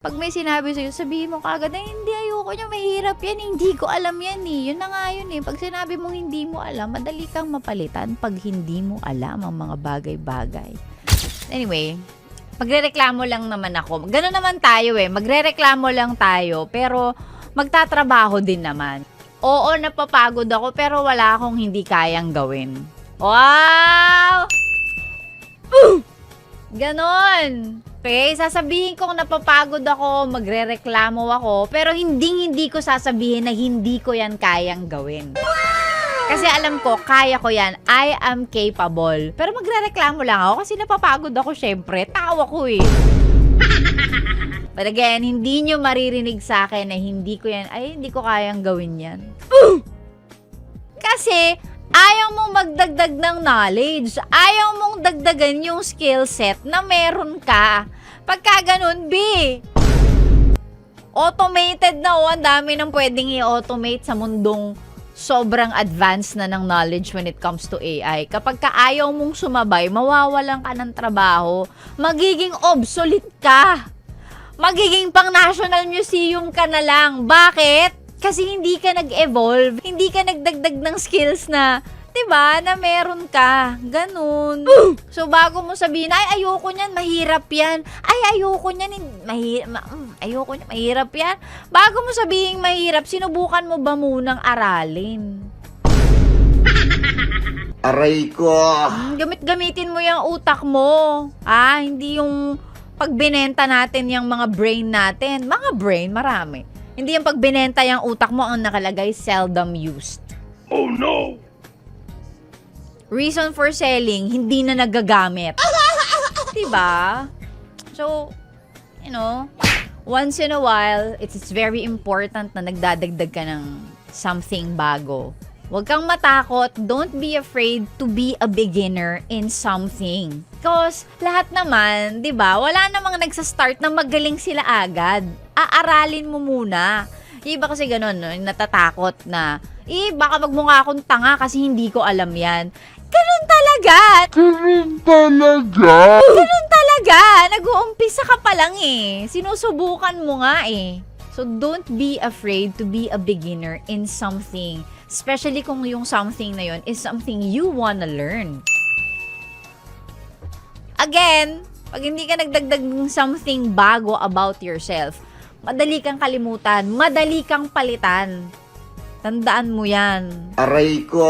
Pag may sinabi sa'yo, sabihin mo kaagad na, hindi, ayoko niya, mahirap yan, hindi ko alam yan eh. Yun na nga yun eh. Pag sinabi mong hindi mo alam, madali kang mapalitan pag hindi mo alam ang mga bagay-bagay. Anyway, magrereklamo lang naman ako. Gano'n naman tayo eh. Magrereklamo lang tayo, pero magtatrabaho din naman. Oo, napapagod ako, pero wala akong hindi kayang gawin. Wow! Ganon. Okay, sasabihin kong napapagod ako, magrereklamo ako, pero hindi ko sasabihin na hindi ko yan kayang gawin. Kasi alam ko, kaya ko yan. I am capable. Pero magrereklamo lang ako kasi napapagod ako syempre. Tawa ko eh. But again, hindi nyo maririnig sa akin na hindi ko yan, ay hindi ko kayang gawin yan. Kasi ayaw mong magdagdag ng knowledge. Ayaw mong dagdagan yung skill set na meron ka. Pagka ganun, B. Automated na ang dami nang pwedeng i-automate sa mundong sobrang advanced na ng knowledge when it comes to AI. Kapag ka ayaw mong sumabay, mawawalan ka ng trabaho, magiging obsolete ka. Magiging pang National Museum ka na lang. Bakit? Kasi hindi ka nag-evolve, hindi ka nagdagdag ng skills na, diba, na meron ka. Ganun. So, bago mo sabihin, ay, ayoko niyan, mahirap yan. Ay, ayoko niyan, ayoko niyan, mahirap yan. Bago mo sabihin mahirap, sinubukan mo ba munang aralin? Aray ko! Gamitin mo yung utak mo. Hindi yung pagbinenta natin yung mga brain natin. Mga brain, marami. Hindi yung pagbinenta yung utak mo ang nakalagay seldom used. Oh no! Reason for selling, hindi na nagagamit. Diba? So, you know, once in a while, it's very important na nagdadagdag ka ng something bago. Huwag kang matakot. Don't be afraid to be a beginner in something. Because lahat naman, di ba, wala namang nagsastart na magaling sila agad. Aaralin mo muna. Yung iba kasi ganun, no? Natatakot na, baka magmukha akong tanga kasi hindi ko alam yan. Ganun talaga. Ganun talaga? Ganun talaga. Nag-uumpisa ka pa lang eh. Sinusubukan mo nga eh. So don't be afraid to be a beginner in something. Especially kung yung something na yun is something you wanna learn. Again, pag hindi ka nagdagdag ng something bago about yourself, madali kang kalimutan, madali kang palitan. Tandaan mo yan. Aray ko!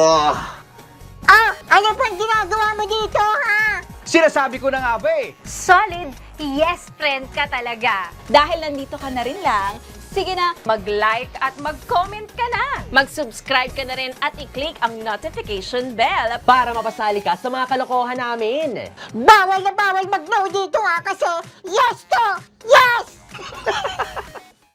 Ano pang ginagawa mo dito, ha? Sinasabi ko na nga ba eh. Solid yes friend ka talaga. Dahil nandito ka na rin lang, sige na, mag-like at mag-comment ka na. Mag-subscribe ka na rin at i-click ang notification bell Para mapasali ka sa mga kalokohan namin. Bawal na bawal mag-no dito, ha? Kasi